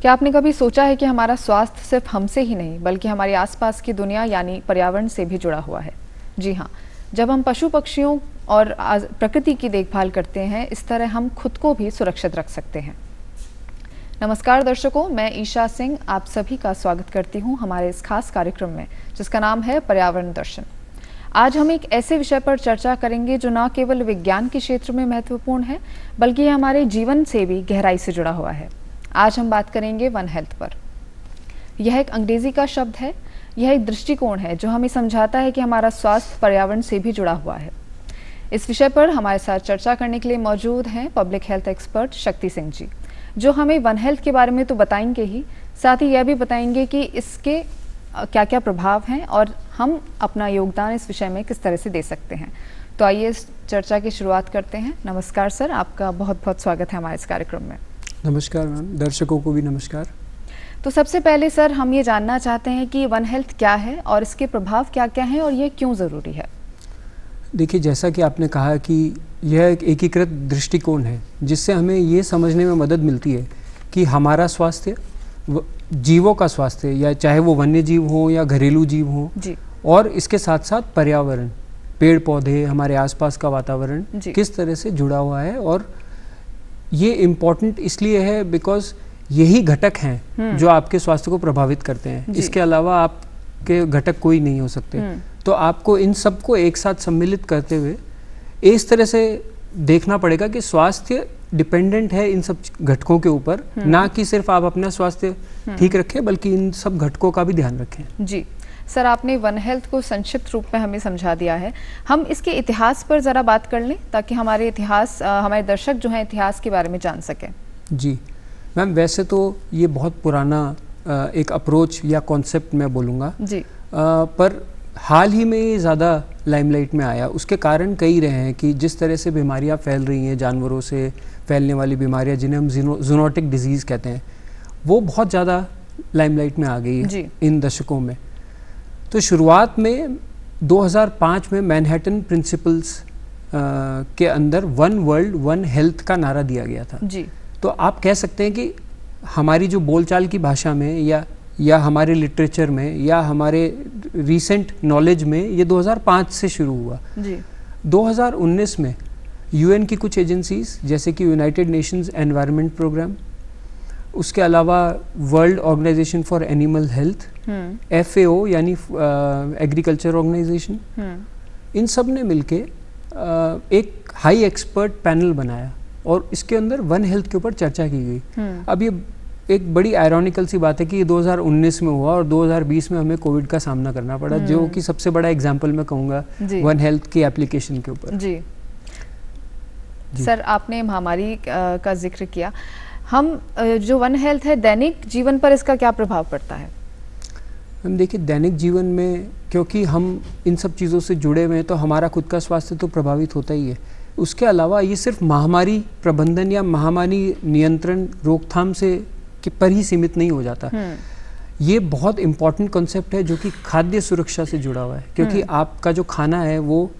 क्या आपने कभी सोचा है कि हमारा स्वास्थ्य सिर्फ हमसे ही नहीं बल्कि हमारे आसपास की दुनिया यानी पर्यावरण से भी जुड़ा हुआ है? जी हाँ, जब हम पशु पक्षियों और प्रकृति की देखभाल करते हैं, इस तरह हम खुद को भी सुरक्षित रख सकते हैं। नमस्कार दर्शकों, मैं ईशा सिंह आप सभी का स्वागत करती हूँ हमारे इस खास कार्यक्रम में, जिसका नाम है पर्यावरण दर्शन। आज हम एक ऐसे विषय पर चर्चा करेंगे जो न केवल विज्ञान के क्षेत्र में महत्वपूर्ण है बल्कि ये हमारे जीवन से भी गहराई से जुड़ा हुआ है। आज हम बात करेंगे वन हेल्थ पर। यह एक अंग्रेजी का शब्द है, यह एक दृष्टिकोण है जो हमें समझाता है कि हमारा स्वास्थ्य पर्यावरण से भी जुड़ा हुआ है। इस विषय पर हमारे साथ चर्चा करने के लिए मौजूद हैं public health expert Shakti Singh ji, जो हमें वन हेल्थ के बारे में तो बताएंगे ही, साथ ही यह भी बताएंगे कि इसके क्या क्या प्रभाव हैं और हम अपना योगदान इस विषय में किस तरह से दे सकते हैं। तो आइए इस चर्चा की शुरुआत करते हैं। नमस्कार सर, आपका बहुत बहुत स्वागत है हमारे इस कार्यक्रम में। नमस्कार मैम, दर्शकों को भी नमस्कार। तो सबसे पहले सर, हम ये जानना चाहते हैं कि वन हेल्थ क्या है और इसके प्रभाव क्या क्या हैं और ये क्यों ज़रूरी है? देखिए, जैसा कि आपने कहा कि यह एक एकीकृत दृष्टिकोण है जिससे हमें ये समझने में मदद मिलती है कि हमारा स्वास्थ्य, जीवों का स्वास्थ्य, या चाहे वो वन्य जीव हो या घरेलू जीव हो, और इसके साथ साथ पर्यावरण, पेड़ पौधे, हमारे आसपास का वातावरण किस तरह से जुड़ा हुआ है। और ये इम्पॉर्टेंट इसलिए है बिकॉज यही घटक हैं जो आपके स्वास्थ्य को प्रभावित करते हैं। इसके अलावा आपके घटक कोई नहीं हो सकते। तो आपको इन सबको एक साथ सम्मिलित करते हुए इस तरह से देखना पड़ेगा कि स्वास्थ्य डिपेंडेंट है इन सब घटकों के ऊपर, ना कि सिर्फ आप अपना स्वास्थ्य ठीक रखें बल्कि इन सब घटकों का भी ध्यान रखें। जी सर, आपने वन हेल्थ को संक्षिप्त रूप में हमें समझा दिया है। हम इसके इतिहास पर ज़रा बात कर लें ताकि हमारे दर्शक जो हैं इतिहास के बारे में जान सकें। जी मैम, वैसे तो ये बहुत पुराना एक अप्रोच या कॉन्सेप्ट मैं बोलूँगा जी, पर हाल ही में ये ज़्यादा लाइमलाइट में आया। उसके कारण कई रहे हैं कि जिस तरह से बीमारियां फैल रही हैं, जानवरों से फैलने वाली बीमारियां जिन्हें हम जूनोटिक डिजीज़ कहते हैं, वो बहुत ज़्यादा लाइमलाइट में आ गई है इन दशकों में। तो शुरुआत में 2005 में मैनहट्टन प्रिंसिपल्स के अंदर वन वर्ल्ड वन हेल्थ का नारा दिया गया था जी। तो आप कह सकते हैं कि हमारी जो बोलचाल की भाषा में या हमारे लिटरेचर में या हमारे रीसेंट नॉलेज में ये 2005 से शुरू हुआ जी। 2019 में यूएन की कुछ एजेंसीज जैसे कि यूनाइटेड नेशंस एनवायरनमेंट प्रोग्राम, उसके अलावा world organisation for animal health, FAO यानी एग्रीकल्चर ऑर्गेनाइजेशन, इन सब ने मिलके एक हाई एक्सपर्ट पैनल बनाया और इसके अंदर वन हेल्थ के ऊपर चर्चा की गई। अब ये एक बड़ी आयरॉनिकल सी बात है कि ये 2019 में हुआ और 2020 में हमें कोविड का सामना करना पड़ा, जो कि सबसे बड़ा एग्जाम्पल मैं कहूँगा वन हेल्थ की एप्लीकेशन के ऊपर जी। सर, आपने महामारी का जिक्र किया। हम जो वन हेल्थ है, दैनिक जीवन पर इसका क्या प्रभाव पड़ता है? हम देखिए, दैनिक जीवन में क्योंकि हम इन सब चीज़ों से जुड़े हुए हैं तो हमारा खुद का स्वास्थ्य तो प्रभावित होता ही है। उसके अलावा ये सिर्फ महामारी प्रबंधन या महामारी नियंत्रण रोकथाम से पर ही सीमित नहीं हो जाता। ये बहुत इम्पॉर्टेंट कॉन्सेप्ट है जो कि खाद्य सुरक्षा से जुड़ा हुआ है, क्योंकि आपका जो खाना है वो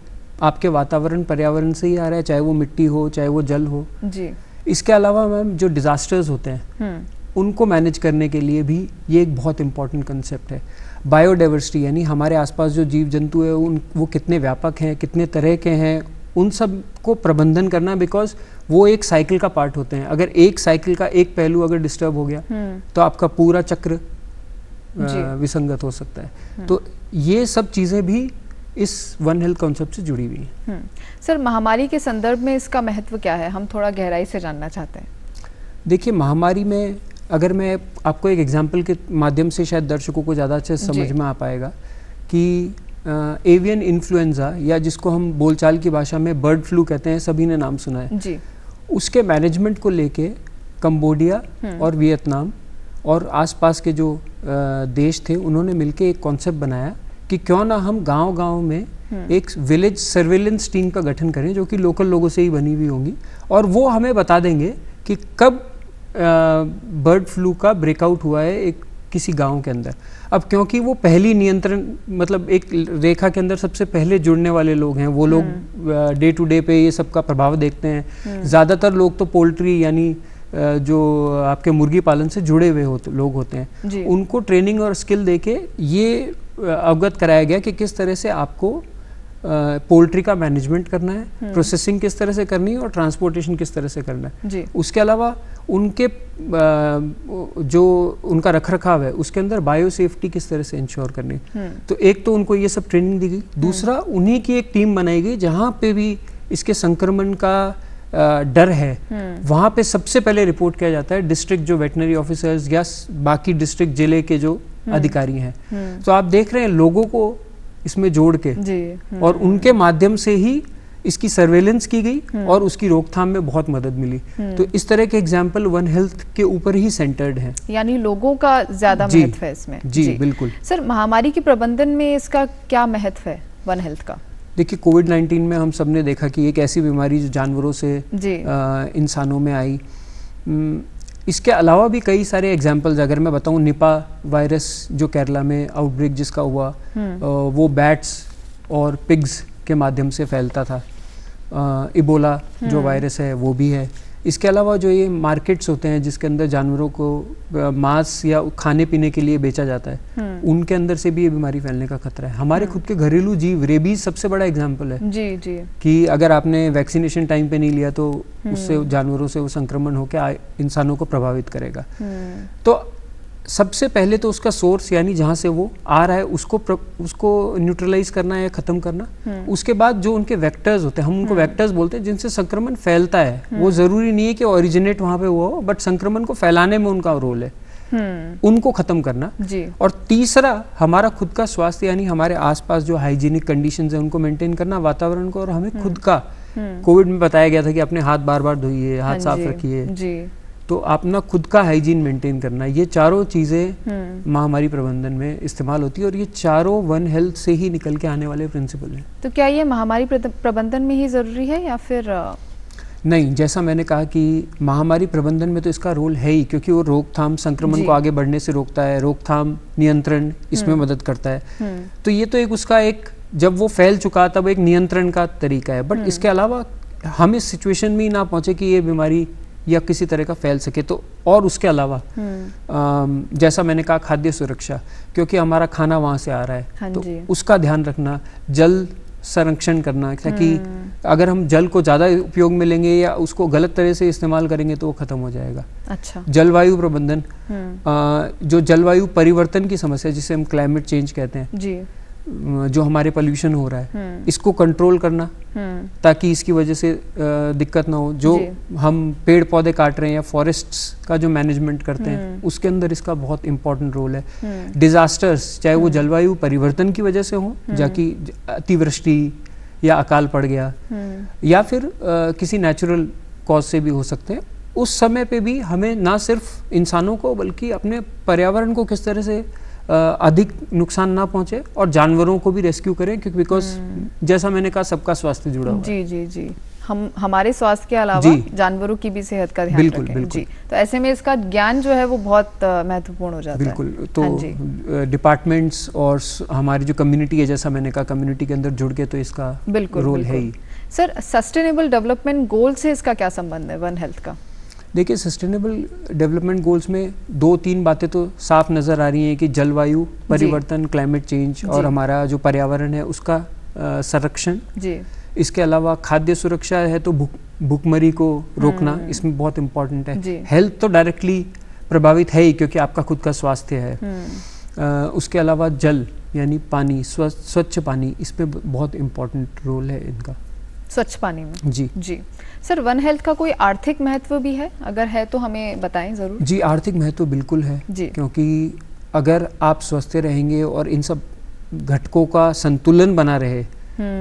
आपके वातावरण पर्यावरण से ही आ रहा है, चाहे वो मिट्टी हो चाहे वो जल हो जी। इसके अलावा मैम जो डिजास्टर्स होते हैं उनको मैनेज करने के लिए भी ये एक बहुत इम्पॉर्टेंट कंसेप्ट है। बायोडाइवर्सिटी यानी हमारे आसपास जो जीव जंतु है वो कितने व्यापक हैं, कितने तरह के हैं, उन सब को प्रबंधन करना, बिकॉज वो एक साइकिल का पार्ट होते हैं। अगर एक साइकिल का एक पहलू अगर डिस्टर्ब हो गया तो आपका पूरा चक्र विसंगत हो सकता है। तो ये सब चीज़ें भी इस वन हेल्थ कॉन्सेप्ट से जुड़ी हुई हैं। सर, महामारी के संदर्भ में इसका महत्व क्या है? हम थोड़ा गहराई से जानना चाहते हैं। देखिए, महामारी में अगर मैं आपको एक एग्जाम्पल के माध्यम से शायद दर्शकों को ज़्यादा अच्छे से समझ में आ पाएगा कि एवियन इन्फ्लुएंजा, या जिसको हम बोलचाल की भाषा में बर्ड फ्लू कहते हैं, सभी ने नाम सुना है जी। उसके मैनेजमेंट को लेके कंबोडिया और वियतनाम और आसपास के जो देश थे उन्होंने मिलके एक कॉन्सेप्ट बनाया कि क्यों ना हम गांव-गांव में एक विलेज सर्वेलेंस टीम का गठन करें जो कि लोकल लोगों से ही बनी हुई होंगी, और वो हमें बता देंगे कि कब बर्ड फ्लू का ब्रेकआउट हुआ है एक किसी गांव के अंदर। अब क्योंकि वो पहली नियंत्रण मतलब एक रेखा के अंदर सबसे पहले जुड़ने वाले लोग हैं, वो लोग डे टू डे पे ये सब का प्रभाव देखते हैं। ज़्यादातर लोग तो पोल्ट्री यानी जो आपके मुर्गी पालन से जुड़े हुए लोग होते हैं, उनको ट्रेनिंग और स्किल देके ये अवगत कराया गया कि किस तरह से आपको पोल्ट्री का मैनेजमेंट करना है, प्रोसेसिंग किस तरह से करनी है और ट्रांसपोर्टेशन किस तरह से करना है। उसके अलावा उनके जो उनका रखरखाव है उसके अंदर बायो सेफ्टी किस तरह से इंश्योर करनी है। तो एक तो उनको ये सब ट्रेनिंग दी गई, दूसरा उन्हीं की एक टीम बनाई गई जहाँ पे भी इसके संक्रमण का डर है वहाँ पे सबसे पहले रिपोर्ट किया जाता है डिस्ट्रिक्ट जो वेटनरी ऑफिसर्स या बाकी डिस्ट्रिक्ट जिले के जो अधिकारी हैं। तो आप देख रहे हैं लोगों को इसमें जोड़ के और उनके माध्यम से ही इसकी सर्वेलेंस की गई और उसकी रोकथाम में बहुत मदद मिली। तो इस तरह के एग्जाम्पल वन हेल्थ के ऊपर ही सेंटर्ड हैं, यानी लोगों का ज्यादा महत्व है इसमें। जी बिल्कुल। सर, महामारी के प्रबंधन में इसका क्या महत्व है वन हेल्थ का? देखिए, कोविड-19 में हम सब ने देखा कि एक ऐसी बीमारी जो जानवरों से इंसानों में आई। इसके अलावा भी कई सारे एग्जाम्पल्स, अगर मैं बताऊं, निपा वायरस जो केरला में आउटब्रेक जिसका हुआ, वो बैट्स और पिग्स के माध्यम से फैलता था। इबोला जो वायरस है वो भी है। इसके अलावा जो ये मार्केट्स होते हैं जिसके अंदर जानवरों को मांस या खाने पीने के लिए बेचा जाता है, उनके अंदर से भी ये बीमारी फैलने का खतरा है। हमारे खुद के घरेलू जीव, रेबीज सबसे बड़ा एग्जाम्पल है जी कि अगर आपने वैक्सीनेशन टाइम पे नहीं लिया तो उससे जानवरों से वो संक्रमण होकर इंसानों को प्रभावित करेगा। तो सबसे पहले तो उसका सोर्स यानी जहाँ से वो आ रहा है उसको न्यूट्रलाइज करना है या ख़त्म करना। उसके बाद जो उनके वेक्टर्स होते हैं, हम उनको वेक्टर्स बोलते हैं, जिनसे संक्रमण फैलता है, वो ज़रूरी नहीं है कि ओरिजिनेट वहाँ पे हुआ हो, बट संक्रमण को फैलाने में उनका रोल है, उनको ख़त्म करना। और तीसरा हमारा खुद का स्वास्थ्य यानी हमारे आसपास जो हाइजीनिक कंडीशंस है उनको मेंटेन करना, वातावरण को, और हमें खुद का, कोविड में बताया गया था कि अपने हाथ बार बार धोइए, हाथ साफ रखिए, तो अपना खुद का हाइजीन मेंटेन करना, ये चारों चीज़ें महामारी प्रबंधन में इस्तेमाल होती है और ये चारों वन हेल्थ से ही निकल के आने वाले प्रिंसिपल हैं। तो क्या ये महामारी प्रबंधन में ही ज़रूरी है या फिर नहीं? जैसा मैंने कहा कि महामारी प्रबंधन में तो इसका रोल है ही, क्योंकि वो रोकथाम, संक्रमण को आगे बढ़ने से रोकता है, रोकथाम, नियंत्रण इसमें मदद करता है। तो ये तो एक उसका एक, जब वो फैल चुका तब एक नियंत्रण का तरीका है। बट इसके अलावा हम इस सिचुएशन में ही ना पहुँचे कि ये बीमारी या किसी तरह का फैल सके। तो और उसके अलावा जैसा मैंने कहा, खाद्य सुरक्षा, क्योंकि हमारा खाना वहाँ से आ रहा है, तो उसका ध्यान रखना, जल संरक्षण करना, ताकि अगर हम जल को ज़्यादा उपयोग में लेंगे या उसको गलत तरह से इस्तेमाल करेंगे तो वो ख़त्म हो जाएगा। अच्छा। जलवायु प्रबंधन, जो जलवायु परिवर्तन की समस्या जिसे हम क्लाइमेट चेंज कहते हैं जी, जो हमारे पोल्यूशन हो रहा है, इसको कंट्रोल करना ताकि इसकी वजह से दिक्कत ना हो। जो हम पेड़ पौधे काट रहे हैं या फॉरेस्ट्स का जो मैनेजमेंट करते हैं उसके अंदर इसका बहुत इंपॉर्टेंट रोल है। डिजास्टर्स, चाहे वो जलवायु परिवर्तन की वजह से हो, जाकि अतिवृष्टि या अकाल पड़ गया, या फिर किसी नेचुरल कॉज से भी हो सकते हैं, उस समय पे भी हमें ना सिर्फ इंसानों को बल्कि अपने पर्यावरण को किस तरह से अधिक नुकसान ना पहुंचे और जानवरों को भी रेस्क्यू करें, क्योंकि बिकॉज जैसा मैंने कहा सबका स्वास्थ्य जुड़ा हुआ है। जी, हम हमारे स्वास्थ्य के अलावा जानवरों की भी सेहत का ध्यान रखें। जी, तो ऐसे में इसका ज्ञान जो है वो बहुत महत्वपूर्ण हो जाता है। बिल्कुल। तो डिपार्टमेंट्स और हमारी जो कम्युनिटी है, जैसा मैंने कहा, कम्युनिटी के अंदर जुड़ के तो इसका रोल है ही। सर, सस्टेनेबल डेवलपमेंट गोल से इसका क्या संबंध है वन हेल्थ का? देखिए, सस्टेनेबल डेवलपमेंट गोल्स में 2-3 बातें तो साफ नज़र आ रही हैं कि जलवायु परिवर्तन, क्लाइमेट चेंज, और हमारा जो पर्यावरण है उसका संरक्षण। इसके अलावा खाद्य सुरक्षा है, तो भूखमरी को रोकना इसमें बहुत इम्पोर्टेंट है। हेल्थ तो डायरेक्टली प्रभावित है ही, क्योंकि आपका खुद का स्वास्थ्य है। उसके अलावा जल यानी पानी, स्वच्छ पानी, इसमें बहुत इम्पोर्टेंट रोल है इनका, स्वच्छ पानी में। जी। सर, वन हेल्थ का कोई आर्थिक महत्व भी है? अगर है तो हमें बताएं जरूर। जी, आर्थिक महत्व बिल्कुल है, क्योंकि अगर आप स्वस्थ रहेंगे और इन सब घटकों का संतुलन बना रहे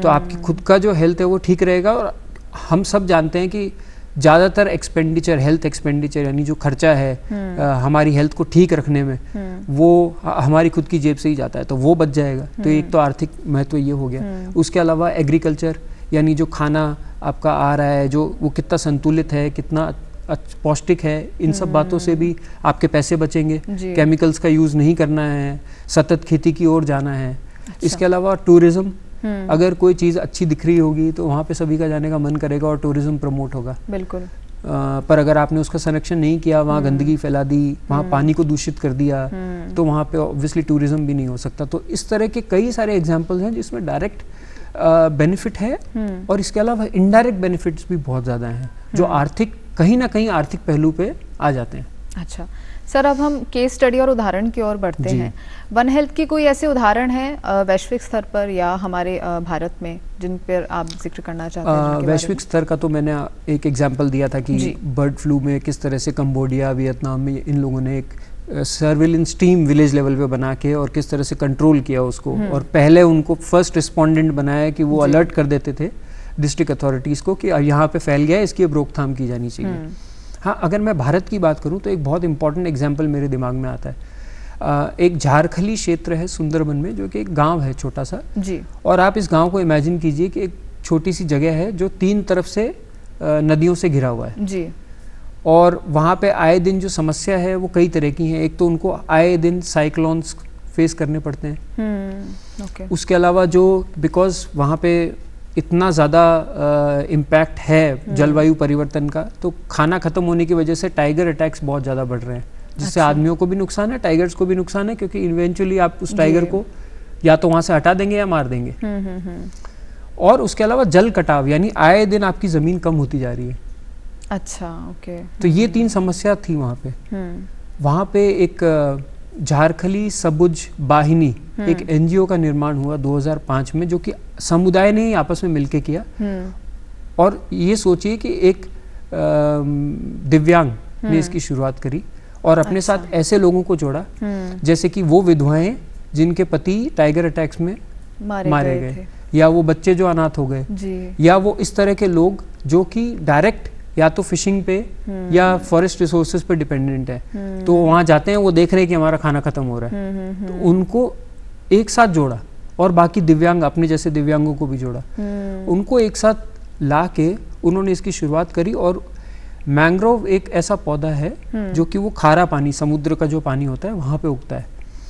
तो आपकी खुद का जो हेल्थ है वो ठीक रहेगा। और हम सब जानते हैं कि ज़्यादातर एक्सपेंडिचर, हेल्थ एक्सपेंडिचर यानी जो खर्चा है हमारी हेल्थ को ठीक रखने में, वो हमारी खुद की जेब से ही जाता है, तो वो बच जाएगा। तो एक तो आर्थिक महत्व ये हो गया। उसके अलावा एग्रीकल्चर यानी जो खाना आपका आ रहा है, जो वो कितना संतुलित है, कितना पौष्टिक है, इन सब बातों से भी आपके पैसे बचेंगे। केमिकल्स का यूज़ नहीं करना है, सतत खेती की ओर जाना है। अच्छा। इसके अलावा टूरिज्म, अगर कोई चीज़ अच्छी दिख रही होगी तो वहाँ पे सभी का जाने का मन करेगा और टूरिज्म प्रमोट होगा। बिल्कुल। पर अगर आपने उसका संरक्षण नहीं किया, वहाँ गंदगी फैला दी, वहाँ पानी को दूषित कर दिया, तो वहाँ पे ऑब्वियसली टूरिज्म भी नहीं हो सकता। तो इस तरह के कई सारे एग्जाम्पल्स हैं जिसमें डायरेक्ट बेनिफिट है और इसके अलावा इनडायरेक्ट बेनिफिट्स भी बहुत ज़्यादा हैं जो आर्थिक, कहीं ना कहीं आर्थिक पहलू पे आ जाते हैं। अच्छा सर, अब हम केस स्टडी और उदाहरण की ओर बढ़ते हैं। वन हेल्थ की कोई ऐसे उदाहरण है वैश्विक स्तर पर या हमारे भारत में जिन पर आप जिक्र करना चाहते हैं? वैश्विक स्तर का तो मैंने एक एग्जांपल दिया था कि बर्ड फ्लू में किस तरह से कंबोडिया, वियतनाम में इन लोगों ने एक सर्विलेंस टीम विलेज लेवल पे बना के और किस तरह से कंट्रोल किया उसको, और पहले उनको फर्स्ट रिस्पोंडेंट बनाया कि वो अलर्ट कर देते थे डिस्ट्रिक्ट अथॉरिटीज़ को कि यहाँ पे फैल गया है, इसकी अब रोकथाम की जानी चाहिए। हाँ, अगर मैं भारत की बात करूँ तो एक बहुत इंपॉर्टेंट एग्जाम्पल मेरे दिमाग में आता है। एक झारखली क्षेत्र है सुंदरबन में, जो कि एक गांव है छोटा सा जी, और आप इस गांव को इमेजिन कीजिए कि एक छोटी सी जगह है जो 3 तरफ से नदियों से घिरा हुआ है जी, और वहाँ पे आए दिन जो समस्या है वो कई तरह की हैं। एक तो उनको आए दिन साइक्लोन्स फेस करने पड़ते हैं, उसके अलावा जो बिकॉज वहाँ पे इतना ज़्यादा इम्पैक्ट है जलवायु परिवर्तन का, तो खाना ख़त्म होने की वजह से टाइगर अटैक्स बहुत ज़्यादा बढ़ रहे हैं, जिससे आदमियों को भी नुकसान है, टाइगर्स को भी नुकसान है, क्योंकि इवेंचुअली आप उस टाइगर को या तो वहाँ से हटा देंगे या मार देंगे। और उसके अलावा जल कटाव, यानी आए दिन आपकी ज़मीन कम होती जा रही है। अच्छा, ओके। तो ये 3 समस्या थी वहाँ पे। वहाँ पे एक झारखली सबुज वाहिनी, एक एनजीओ का निर्माण हुआ 2005 में, जो कि समुदाय ने ही आपस में मिलके किया। और ये सोचिए कि एक दिव्यांग ने इसकी शुरुआत करी और अपने साथ ऐसे लोगों को जोड़ा जैसे कि वो विधवाएं जिनके पति टाइगर अटैक्स में मारे गए, या वो बच्चे जो अनाथ हो गए, या वो इस तरह के लोग जो कि डायरेक्ट या तो फिशिंग पे या फॉरेस्ट रिसोर्सेज पे डिपेंडेंट है, तो वहाँ जाते हैं, वो देख रहे हैं कि हमारा खाना खत्म हो रहा है, तो उनको एक साथ जोड़ा, और बाकी दिव्यांग, अपने जैसे दिव्यांगों को भी जोड़ा, उनको एक साथ ला के उन्होंने इसकी शुरुआत करी। और मैंग्रोव एक ऐसा पौधा है जो कि वो खारा पानी, समुद्र का जो पानी होता है वहाँ पे उगता है।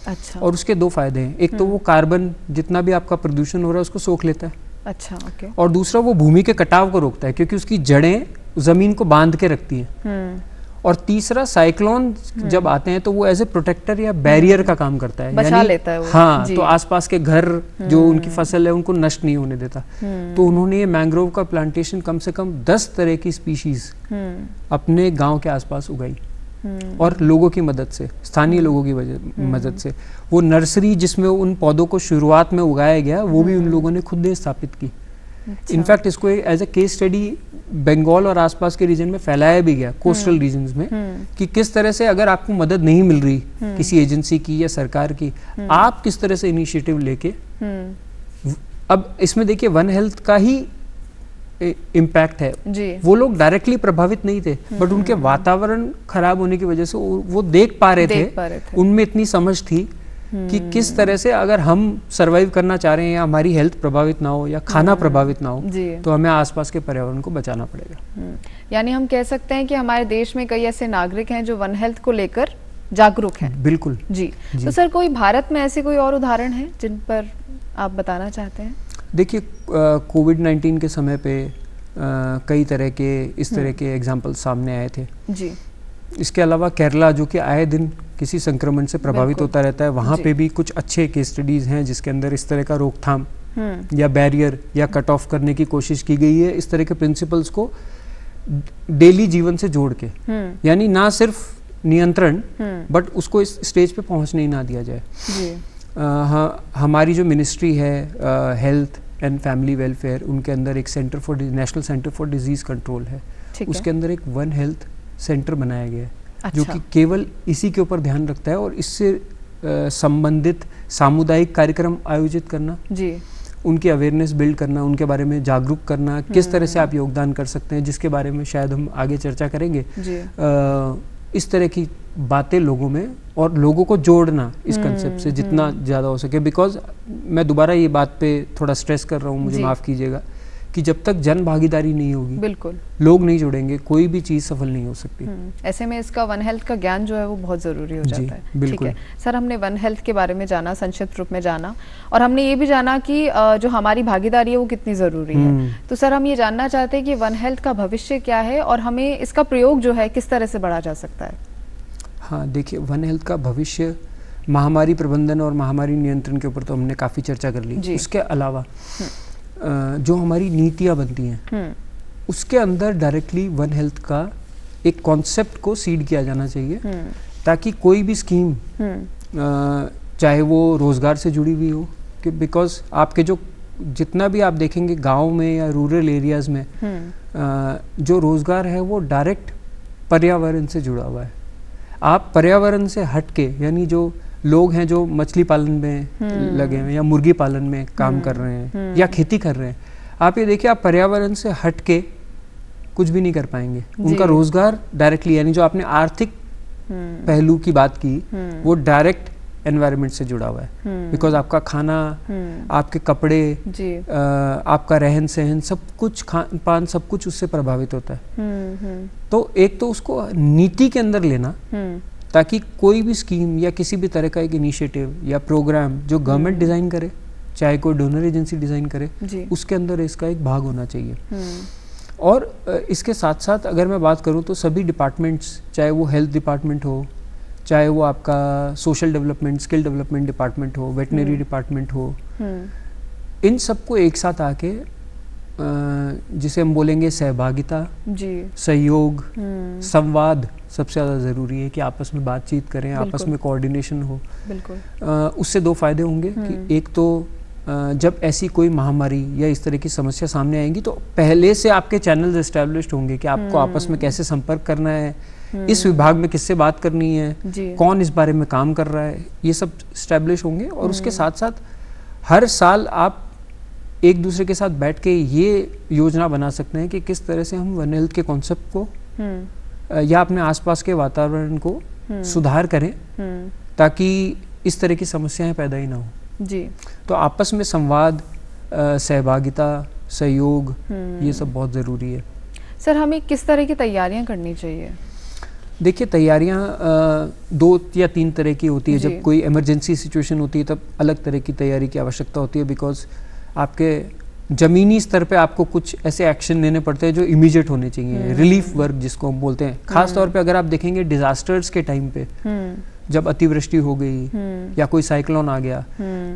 अच्छा। और उसके 2 फायदे हैं, एक तो वो कार्बन जितना भी आपका प्रदूषण हो रहा है उसको सोख लेता है। अच्छा, ओके। और दूसरा वो भूमि के कटाव को रोकता है, क्योंकि उसकी जड़ें जमीन को बांध के रखती हैं। और तीसरा, साइक्लोन जब आते हैं तो वो एज ए प्रोटेक्टर या बैरियर का काम करता है, बचा लेता है वो। हाँ, तो आसपास के घर जो उनकी फसल है उनको नष्ट नहीं होने देता। तो उन्होंने ये मैंग्रोव का प्लांटेशन कम से कम 10 तरह की स्पीशीज अपने गांव के आसपास उगाई, और लोगों की मदद से, स्थानीय लोगों की मदद से। वो नर्सरी जिसमें उन पौधों को शुरुआत में उगाया गया, वो भी उन लोगों ने खुद ने स्थापित की। इनफैक्ट इसको as a case study Bengal और आसपास के रीजन में फैलाया भी गया, कोस्टल रीजन्स में, कि किस तरह से अगर आपको मदद नहीं मिल रही किसी एजेंसी की या सरकार की, आप किस तरह से इनिशिएटिव लेके। अब इसमें देखिए वन हेल्थ का ही इम्पैक्ट है जी। वो लोग डायरेक्टली प्रभावित नहीं थे, बट उनके वातावरण खराब होने की वजह से वो देख पा रहे थे, उनमें इतनी समझ थी कि किस तरह से अगर हम सरवाइव करना चाह रहे हैं या हमारी हेल्थ प्रभावित ना हो या खाना प्रभावित ना हो, तो हमें आसपास के पर्यावरण को बचाना पड़ेगा। यानी हम कह सकते हैं कि हमारे देश में कई ऐसे नागरिक हैं जो वन हेल्थ को लेकर जागरूक हैं। बिल्कुल जी। तो सर, कोई भारत में ऐसे कोई और उदाहरण है जिन पर आप बताना चाहते हैं? देखिए, कोविड-19 के समय पे कई तरह के इस तरह के एग्जाम्पल सामने आए थे जी। इसके अलावा केरला, जो कि आए दिन किसी संक्रमण से प्रभावित होता रहता है, वहाँ पे भी कुछ अच्छे केस स्टडीज़ हैं जिसके अंदर इस तरह का रोकथाम या बैरियर या कट ऑफ करने की कोशिश की गई है, इस तरह के प्रिंसिपल्स को डेली जीवन से जोड़ के, यानी ना सिर्फ नियंत्रण बट उसको इस स्टेज पे पहुँचने ही ना दिया जाए। हमारी जो मिनिस्ट्री है हेल्थ एंड फैमिली वेलफेयर, उनके अंदर एक national centre for disease control है, उसके अंदर एक वन हेल्थ सेंटर बनाया गया है। अच्छा। जो कि केवल इसी के ऊपर ध्यान रखता है, और इससे संबंधित सामुदायिक कार्यक्रम आयोजित करना जी, उनकी अवेयरनेस बिल्ड करना, उनके बारे में जागरूक करना, किस तरह से आप योगदान कर सकते हैं, जिसके बारे में शायद हम आगे चर्चा करेंगे जी। इस तरह की बातें लोगों में, और लोगों को जोड़ना इस कंसेप्ट से जितना ज़्यादा हो सके। बिकॉज मैं दोबारा ये बात पे थोड़ा स्ट्रेस कर रहा हूँ, मुझे माफ़ कीजिएगा, कि जब तक जन भागीदारी नहीं होगी, बिल्कुल लोग नहीं जुड़ेंगे, कोई भी चीज़ सफल नहीं हो सकती। ऐसे में इसका वन हेल्थ का ज्ञान जो है वो बहुत ज़रूरी हो जाता है। ठीक है सर, हमने वन हेल्थ के बारे में जाना, संक्षिप्त रूप में जाना, और हमने ये भी जाना कि जो हमारी भागीदारी है वो कितनी ज़रूरी है। तो सर हम ये जानना चाहते हैं कि वन हेल्थ का भविष्य क्या है और हमें इसका प्रयोग जो है किस तरह से बढ़ा जा सकता है। हाँ देखिए, वन हेल्थ का भविष्य महामारी प्रबंधन और महामारी नियंत्रण के ऊपर तो हमने काफ़ी चर्चा कर ली। उसके अलावा जो हमारी नीतियाँ बनती हैं उसके अंदर डायरेक्टली वन हेल्थ का एक कॉन्सेप्ट को सीड किया जाना चाहिए, ताकि कोई भी स्कीम चाहे वो रोज़गार से जुड़ी हुई हो, कि बिकॉज आपके जो जितना भी आप देखेंगे गांव में या रूरल एरियाज़ में जो रोज़गार है वो डायरेक्ट पर्यावरण से जुड़ा हुआ है। आप पर्यावरण से हट के, यानी जो लोग हैं जो मछली पालन में लगे हैं या मुर्गी पालन में काम कर रहे हैं या खेती कर रहे हैं, आप ये देखिए आप पर्यावरण से हट के कुछ भी नहीं कर पाएंगे। उनका रोजगार डायरेक्टली, यानी जो आपने आर्थिक पहलू की बात की, वो डायरेक्ट एनवायरनमेंट से जुड़ा हुआ है। बिकॉज आपका खाना, आपके कपड़े, आपका रहन सहन, सब कुछ, खान पान, सब कुछ उससे प्रभावित होता है। तो एक तो उसको नीति के अंदर लेना, ताकि कोई भी स्कीम या किसी भी तरह का एक इनिशिएटिव या प्रोग्राम जो गवर्नमेंट डिज़ाइन करे, चाहे कोई डोनर एजेंसी डिज़ाइन करे, उसके अंदर इसका एक भाग होना चाहिए। और इसके साथ साथ अगर मैं बात करूं तो सभी डिपार्टमेंट्स, चाहे वो हेल्थ डिपार्टमेंट हो, चाहे वो आपका social development, skill development department हो, वेटनरी डिपार्टमेंट हो, इन सबको एक साथ आके जिसे हम बोलेंगे सहभागिता, सहयोग, संवाद सबसे ज़्यादा ज़रूरी है कि आपस में बातचीत करें, आपस में कोऑर्डिनेशन हो। उससे दो फायदे होंगे कि एक तो जब ऐसी कोई महामारी या इस तरह की समस्या सामने आएंगी तो पहले से आपके चैनल्स एस्टैब्लिश्ड होंगे कि आपको आपस में कैसे संपर्क करना है, इस विभाग में किससे बात करनी है, कौन इस बारे में काम कर रहा है, ये सब एस्टैब्लिश होंगे। और उसके साथ साथ हर साल आप एक दूसरे के साथ बैठ के ये योजना बना सकते हैं कि किस तरह से हम वन हेल्थ के कॉन्सेप्ट को या अपने आसपास के वातावरण को सुधार करें, ताकि इस तरह की समस्याएं पैदा ही ना हो। तो आपस में संवाद, सहभागिता, सहयोग, ये सब बहुत ज़रूरी है। सर हमें किस तरह की तैयारियां करनी चाहिए? देखिए, तैयारियां 2 या 3 तरह की होती है। जब कोई इमरजेंसी सिचुएशन होती है तब अलग तरह की तैयारी की आवश्यकता होती है, बिकॉज आपके ज़मीनी स्तर पे आपको कुछ ऐसे एक्शन लेने पड़ते हैं जो इमीडिएट होने चाहिए, रिलीफ वर्क जिसको हम बोलते हैं। खास तौर पे अगर आप देखेंगे डिजास्टर्स के टाइम पे, जब अतिवृष्टि हो गई या कोई साइक्लोन आ गया,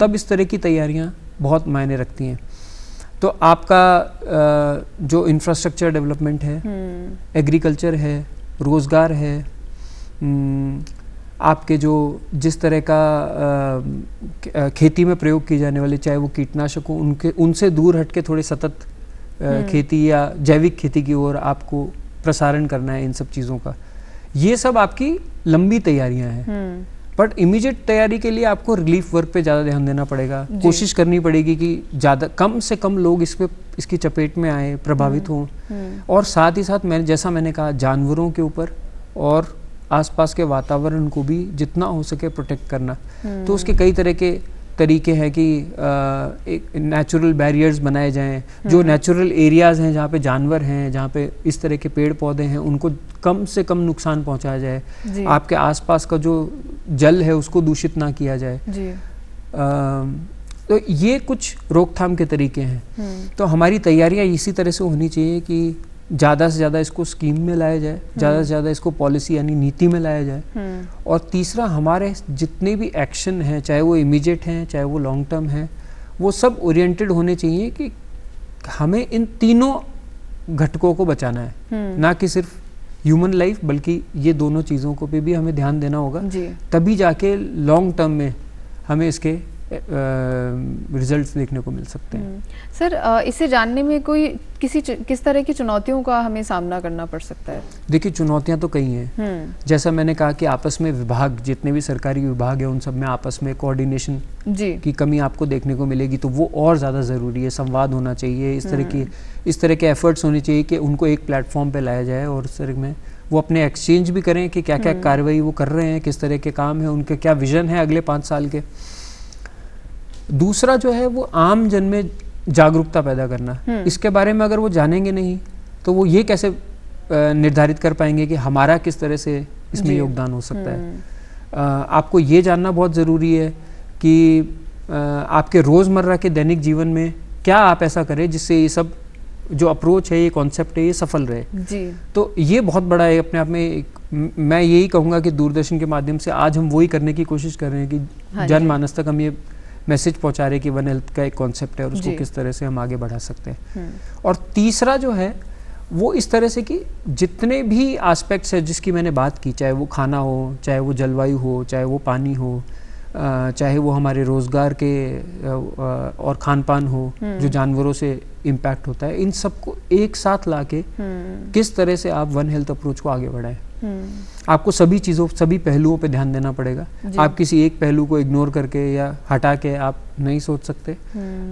तब इस तरह की तैयारियां बहुत मायने रखती हैं। तो आपका जो इंफ्रास्ट्रक्चर डेवलपमेंट है, एग्रीकल्चर है, रोज़गार है, आपके जो जिस तरह का खेती में प्रयोग किए जाने वाले, चाहे वो कीटनाशक हो, उनसे दूर हट के थोड़े सतत खेती या जैविक खेती की ओर आपको प्रसारण करना है इन सब चीज़ों का। ये सब आपकी लंबी तैयारियां हैं, बट इमीडिएट तैयारी के लिए आपको रिलीफ वर्क पे ज़्यादा ध्यान देना पड़ेगा। कोशिश करनी पड़ेगी कि ज़्यादा कम से कम लोग इसकी चपेट में आए, प्रभावित हों। और साथ ही साथ मैंने कहा जानवरों के ऊपर और आसपास के वातावरण को भी जितना हो सके प्रोटेक्ट करना। तो उसके कई तरह के तरीके हैं कि एक नेचुरल बैरियर्स बनाए जाएं, जो नेचुरल एरियाज़ हैं जहाँ पे जानवर हैं, जहाँ पे इस तरह के पेड़ पौधे हैं, उनको कम से कम नुकसान पहुँचाया जाए। आपके आसपास का जो जल है उसको दूषित ना किया जाए। तो ये कुछ रोकथाम के तरीके हैं। तो हमारी तैयारियाँ इसी तरह से होनी चाहिए कि ज़्यादा से ज़्यादा इसको स्कीम में लाया जाए, ज़्यादा से ज़्यादा इसको पॉलिसी यानी नीति में लाया जाए। और तीसरा, हमारे जितने भी एक्शन हैं, चाहे वो इमीडिएट हैं, चाहे वो लॉन्ग टर्म हैं, वो सब ओरिएंटेड होने चाहिए कि हमें इन तीनों घटकों को बचाना है, ना कि सिर्फ ह्यूमन लाइफ, बल्कि ये दोनों चीज़ों को पे भी हमें ध्यान देना होगा। तभी जाके लॉन्ग टर्म में हमें इसके रिजल्ट्स देखने को मिल सकते हैं। सर इसे जानने में किस तरह की चुनौतियों का हमें सामना करना पड़ सकता है? देखिए, चुनौतियां तो कई हैं। जैसा मैंने कहा कि आपस में विभाग, जितने भी सरकारी विभाग हैं, उन सब में आपस में कोऑर्डिनेशन की कमी आपको देखने को मिलेगी। तो वो और ज़्यादा ज़रूरी है। संवाद होना चाहिए, इस तरह के एफर्ट्स होने चाहिए कि उनको एक प्लेटफॉर्म पे लाया जाए और उस तरह में वो अपने एक्सचेंज भी करें कि क्या क्या कार्रवाई वो कर रहे हैं, किस तरह के काम है, उनके क्या विजन है अगले 5 साल के। दूसरा जो है वो आम जन में जागरूकता पैदा करना, इसके बारे में अगर वो जानेंगे नहीं तो वो ये कैसे निर्धारित कर पाएंगे कि हमारा किस तरह से इसमें योगदान हो सकता है। आपको ये जानना बहुत ज़रूरी है कि आपके रोज़मर्रा के दैनिक जीवन में क्या आप ऐसा करें जिससे ये सब जो अप्रोच है, ये कॉन्सेप्ट है, ये सफल रहे जी। तो ये बहुत बड़ा है अपने आप में। मैं यही कहूँगा कि दूरदर्शन के माध्यम से आज हम वही करने की कोशिश कर रहे हैं कि जनमानस तक हम ये मैसेज पहुँचा रहे हैं कि वन हेल्थ का एक कॉन्सेप्ट है और उसको किस तरह से हम आगे बढ़ा सकते हैं। और तीसरा जो है वो इस तरह से कि जितने भी एस्पेक्ट्स है जिसकी मैंने बात की, चाहे वो खाना हो, चाहे वो जलवायु हो, चाहे वो पानी हो, चाहे वो हमारे रोज़गार के और खान पान हो जो जानवरों से इम्पैक्ट होता है, इन सबको एक साथ लाके किस तरह से आप वन हेल्थ अप्रोच को आगे बढ़ाएं। आपको सभी चीज़ों, सभी पहलुओं पे ध्यान देना पड़ेगा। आप किसी एक पहलू को इग्नोर करके या हटा के आप नहीं सोच सकते।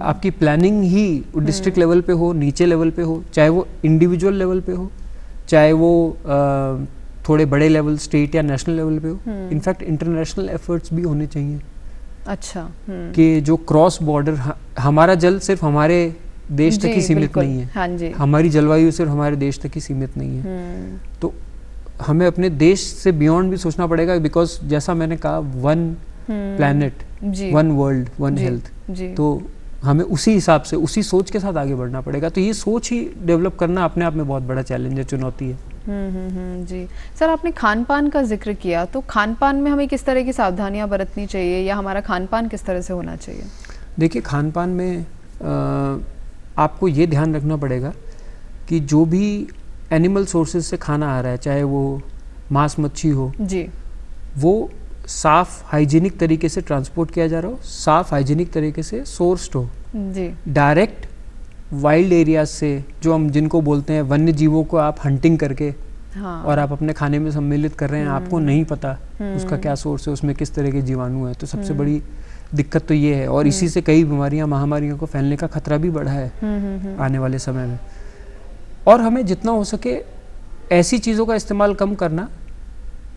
आपकी प्लानिंग ही डिस्ट्रिक्ट लेवल पे हो, नीचे लेवल पे हो, चाहे वो इंडिविजुअल लेवल पे हो, चाहे वो थोड़े बड़े लेवल स्टेट या नेशनल लेवल पे हो। इनफैक्ट इंटरनेशनल एफर्ट्स भी होने चाहिए। अच्छा। कि जो क्रॉस बॉर्डर, हमारा जल सिर्फ हमारे देश तक ही सीमित नहीं है। हाँ जी। हमारी जलवायु सिर्फ हमारे देश तक ही सीमित नहीं है। तो हमें अपने देश से बियॉन्ड भी सोचना पड़ेगा, बिकॉज जैसा मैंने कहा, one planet, one world, one health. तो हमें उसी हिसाब से, उसी सोच के साथ आगे बढ़ना पड़ेगा। तो ये सोच ही डेवलप करना अपने आप में बहुत बड़ा चैलेंज है, चुनौती है। जी सर, आपने खान पान का जिक्र किया, तो खान पान में हमें किस तरह की सावधानियां बरतनी चाहिए या हमारा खान पान किस तरह से होना चाहिए? देखिए, खान पान में आपको ये ध्यान रखना पड़ेगा कि जो भी एनिमल सोर्सेज से खाना आ रहा है, चाहे वो मांस मच्छी हो जी, वो साफ हाइजीनिक तरीके से ट्रांसपोर्ट किया जा रहा हो, साफ हाइजीनिक तरीके से सोर्स्ड हो जी। डायरेक्ट वाइल्ड एरियाज से, जो हम जिनको बोलते हैं वन्य जीवों को आप हंटिंग करके और आप अपने खाने में सम्मिलित कर रहे हैं, आपको नहीं पता उसका क्या सोर्स है, उसमें किस तरह के जीवाणु है। तो सबसे बड़ी दिक्कत तो ये है, और इसी से कई बीमारियां, महामारियों को फैलने का खतरा भी बढ़ा है आने वाले समय में। और हमें जितना हो सके ऐसी चीज़ों का इस्तेमाल कम करना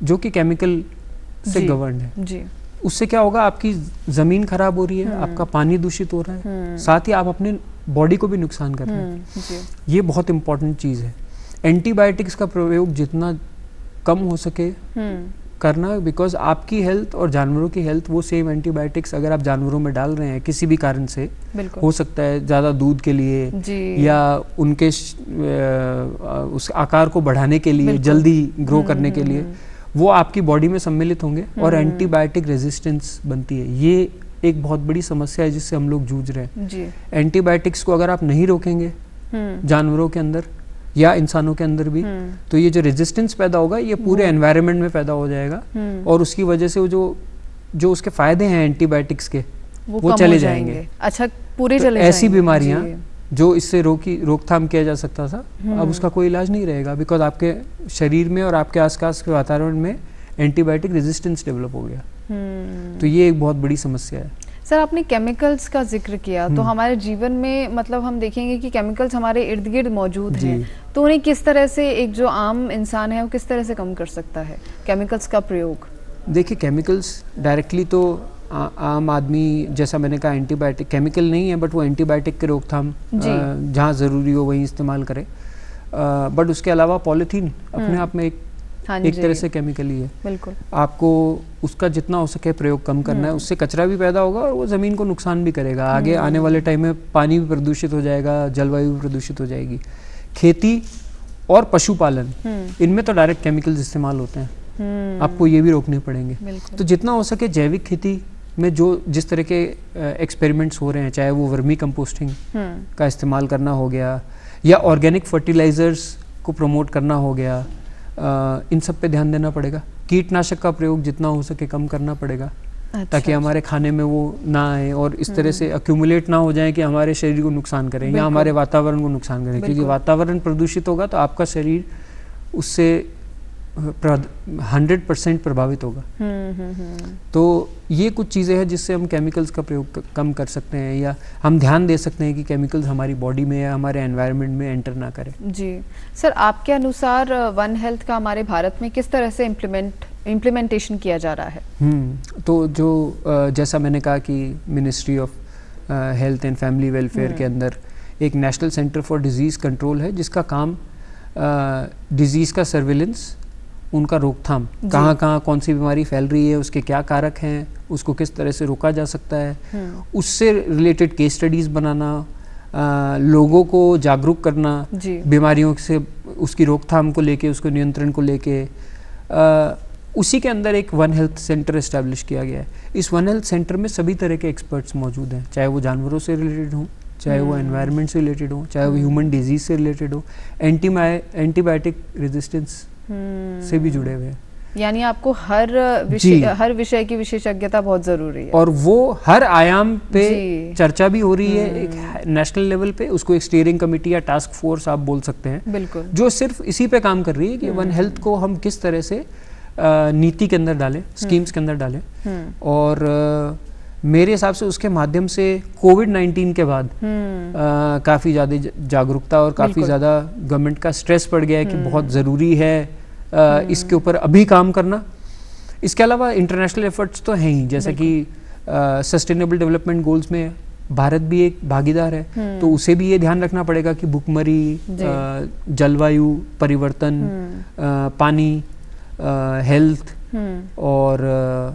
जो कि केमिकल से गवर्न है जी। उससे क्या होगा, आपकी ज़मीन खराब हो रही है, आपका पानी दूषित हो रहा है, साथ ही आप अपने बॉडी को भी नुकसान कर रहे हैं। ये बहुत इंपॉर्टेंट चीज़ है। एंटीबायोटिक्स का प्रयोग जितना कम हो सके करना, बिकॉज आपकी हेल्थ और जानवरों की हेल्थ, वो सेम एंटीबायोटिक्स अगर आप जानवरों में डाल रहे हैं किसी भी कारण से, हो सकता है ज़्यादा दूध के लिए या उनके उस आकार को बढ़ाने के लिए, जल्दी ग्रो करने के लिए, वो आपकी बॉडी में सम्मिलित होंगे और एंटीबायोटिक रेजिस्टेंस बनती है। ये एक बहुत बड़ी समस्या है जिससे हम लोग जूझ रहे हैं। एंटीबायोटिक्स को अगर आप नहीं रोकेंगे जानवरों के अंदर या इंसानों के अंदर भी, तो ये जो रेजिस्टेंस पैदा होगा ये पूरे एनवायरनमेंट में पैदा हो जाएगा और उसकी वजह से वो जो उसके फायदे हैं एंटीबायोटिक्स के, वो चले जाएंगे। अच्छा, पूरे चले जाएंगे। ऐसी बीमारियां जो इससे रोकथाम किया जा सकता था, अब उसका कोई इलाज नहीं रहेगा, बिकॉज आपके शरीर में और आपके आसपास के वातावरण में एंटीबायोटिक रेजिस्टेंस डेवलप हो गया। तो ये एक बहुत बड़ी समस्या है। सर, आपने केमिकल्स का जिक्र किया, तो हमारे जीवन में मतलब हम देखेंगे कि केमिकल्स हमारे इर्द गिर्द मौजूद हैं, तो उन्हें किस तरह से एक जो आम इंसान है वो किस तरह से कम कर सकता है केमिकल्स का प्रयोग? देखिए, केमिकल्स डायरेक्टली तो आम आदमी, जैसा मैंने कहा, एंटीबायोटिक केमिकल नहीं है, बट वो एंटीबायोटिक के रोकथाम जहाँ ज़रूरी हो वहीं इस्तेमाल करें। बट उसके अलावा पॉलीथीन अपने आप में एक तरह से केमिकल ही है। बिल्कुल। आपको उसका जितना हो सके प्रयोग कम करना है, उससे कचरा भी पैदा होगा और वो ज़मीन को नुकसान भी करेगा। आगे आने वाले टाइम में पानी भी प्रदूषित हो जाएगा, जलवायु भी प्रदूषित हो जाएगी। खेती और पशुपालन, इनमें तो डायरेक्ट केमिकल्स इस्तेमाल होते हैं, आपको ये भी रोकने पड़ेंगे। तो जितना हो सके जैविक खेती में जो जिस तरह के एक्सपेरिमेंट्स हो रहे हैं, चाहे वो वर्मी कंपोस्टिंग का इस्तेमाल करना हो गया या ऑर्गेनिक फर्टिलाइजर्स को प्रमोट करना हो गया, इन सब पे ध्यान देना पड़ेगा। कीटनाशक का प्रयोग जितना हो सके कम करना पड़ेगा, ताकि हमारे खाने में वो ना आए और इस तरह से एक्यूमुलेट ना हो जाए कि हमारे शरीर को नुकसान करें या हमारे वातावरण को नुकसान करें। क्योंकि वातावरण प्रदूषित होगा तो आपका शरीर उससे 100% प्रभावित होगा। तो ये कुछ चीज़ें हैं जिससे हम केमिकल्स का प्रयोग कम कर सकते हैं, या हम ध्यान दे सकते हैं कि केमिकल्स हमारी बॉडी में या हमारे एनवायरनमेंट में एंटर ना करें। जी सर, आपके अनुसार वन हेल्थ का हमारे भारत में किस तरह से इम्प्लीमेंटेशन किया जा रहा है? तो जो जैसा मैंने कहा कि ministry of health and family welfare के अंदर एक national centre for disease control है, जिसका काम डिजीज़ का सर्विलेंस, उनका रोकथाम, कहाँ कहाँ कौन सी बीमारी फैल रही है, उसके क्या कारक हैं, उसको किस तरह से रोका जा सकता है, उससे रिलेटेड केस स्टडीज़ बनाना, लोगों को जागरूक करना बीमारियों से, उसकी रोकथाम को लेके, उसको नियंत्रण को लेके। उसी के अंदर एक वन हेल्थ सेंटर इस्टेब्लिश किया गया है। इस वन हेल्थ सेंटर में सभी तरह के एक्सपर्ट्स मौजूद हैं, चाहे वो जानवरों से रिलेटेड हों, चाहे वो एनवायरनमेंट से रिलेटेड हो, चाहे वो ह्यूमन डिजीज से रिलेटेड हो, एंटीबायोटिक रेजिस्टेंस से भी जुड़े हुए हैं। यानी आपको हर विषय की विशेषज्ञता बहुत जरूरी है, और वो हर आयाम पे चर्चा भी हो रही है एक नेशनल लेवल पे। उसको एक स्टीयरिंग कमेटी या टास्क फोर्स आप बोल सकते हैं, बिल्कुल, जो सिर्फ इसी पे काम कर रही है कि वन हेल्थ को हम किस तरह से नीति के अंदर डालें, स्कीम्स के अंदर डालें। और मेरे हिसाब से उसके माध्यम से कोविड-19 के बाद काफ़ी ज़्यादा जागरूकता और काफ़ी ज़्यादा गवर्नमेंट का स्ट्रेस पड़ गया है कि बहुत ज़रूरी है इसके ऊपर अभी काम करना। इसके अलावा इंटरनेशनल एफर्ट्स तो हैं ही, जैसे कि सस्टेनेबल डेवलपमेंट गोल्स में भारत भी एक भागीदार है, तो उसे भी ये ध्यान रखना पड़ेगा कि भुखमरी, जलवायु परिवर्तन, पानी, हेल्थ और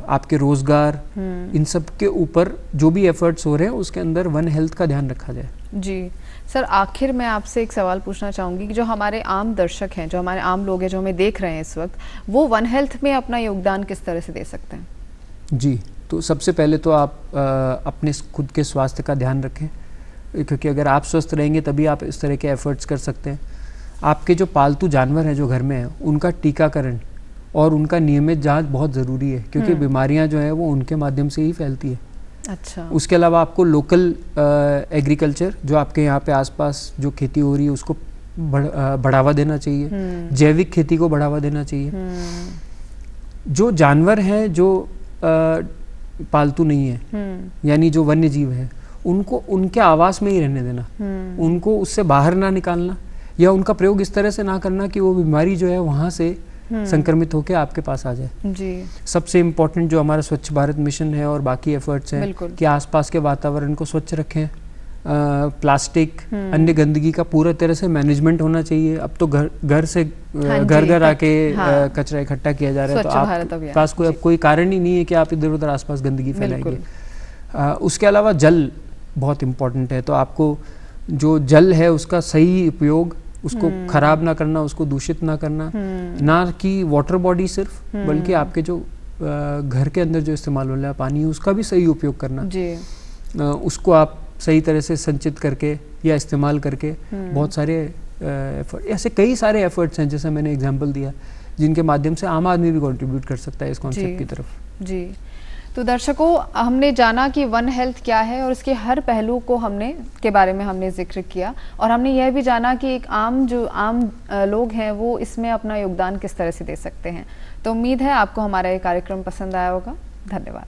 आपके रोजगार, इन सब के ऊपर जो भी एफर्ट्स हो रहे हैं उसके अंदर वन हेल्थ का ध्यान रखा जाए। जी सर, आखिर मैं आपसे एक सवाल पूछना चाहूँगी कि जो हमारे आम दर्शक हैं, जो हमारे आम लोग हैं, जो हमें देख रहे हैं इस वक्त, वो वन हेल्थ में अपना योगदान किस तरह से दे सकते हैं? जी, तो सबसे पहले तो आप अपने खुद के स्वास्थ्य का ध्यान रखें, क्योंकि अगर आप स्वस्थ रहेंगे तभी आप इस तरह के एफर्ट्स कर सकते हैं। आपके जो पालतू जानवर हैं जो घर में हैं, उनका टीकाकरण और उनका नियमित जांच बहुत ज़रूरी है, क्योंकि बीमारियां जो है वो उनके माध्यम से ही फैलती है। अच्छा। उसके अलावा आपको लोकल एग्रीकल्चर, जो आपके यहाँ पे आसपास जो खेती हो रही है, उसको बढ़ावा देना चाहिए, जैविक खेती को बढ़ावा देना चाहिए। जो जानवर हैं जो पालतू नहीं है, यानी जो वन्य जीव हैं, उनको उनके आवास में ही रहने देना, उनको उससे बाहर ना निकालना, या उनका प्रयोग इस तरह से ना करना कि वो बीमारी जो है वहाँ से संक्रमित होकर आपके पास आ जाए। जी। सबसे इम्पोर्टेंट जो हमारा स्वच्छ भारत मिशन है और बाकी एफर्ट्स हैं कि आसपास के वातावरण को स्वच्छ रखें, प्लास्टिक, अन्य गंदगी का पूरा तरह से मैनेजमेंट होना चाहिए। अब तो घर से घर आके कचरा इकट्ठा किया जा रहा है, तो आपके पास कोई कारण ही नहीं है कि आप इधर उधर आसपास गंदगी फैलाएंगे। उसके अलावा जल बहुत इम्पोर्टेंट है, तो आपको जो जल है उसका सही उपयोग, उसको खराब ना करना, उसको दूषित ना करना, ना कि वाटर बॉडी सिर्फ, बल्कि आपके जो घर के अंदर जो इस्तेमाल होने वाला पानी है उसका भी सही उपयोग करना जी। उसको आप सही तरह से संचित करके या इस्तेमाल करके बहुत सारे ऐसे कई सारे एफर्ट्स हैं, जैसे मैंने एग्जांपल दिया, जिनके माध्यम से आम आदमी भी कंट्रीब्यूट कर सकता है इस कॉन्सेप्ट की तरफ। जी, तो दर्शकों, हमने जाना कि वन हेल्थ क्या है और इसके हर पहलू को के बारे में हमने जिक्र किया, और हमने यह भी जाना कि एक आम लोग हैं वो इसमें अपना योगदान किस तरह से दे सकते हैं। तो उम्मीद है आपको हमारा ये कार्यक्रम पसंद आया होगा। धन्यवाद।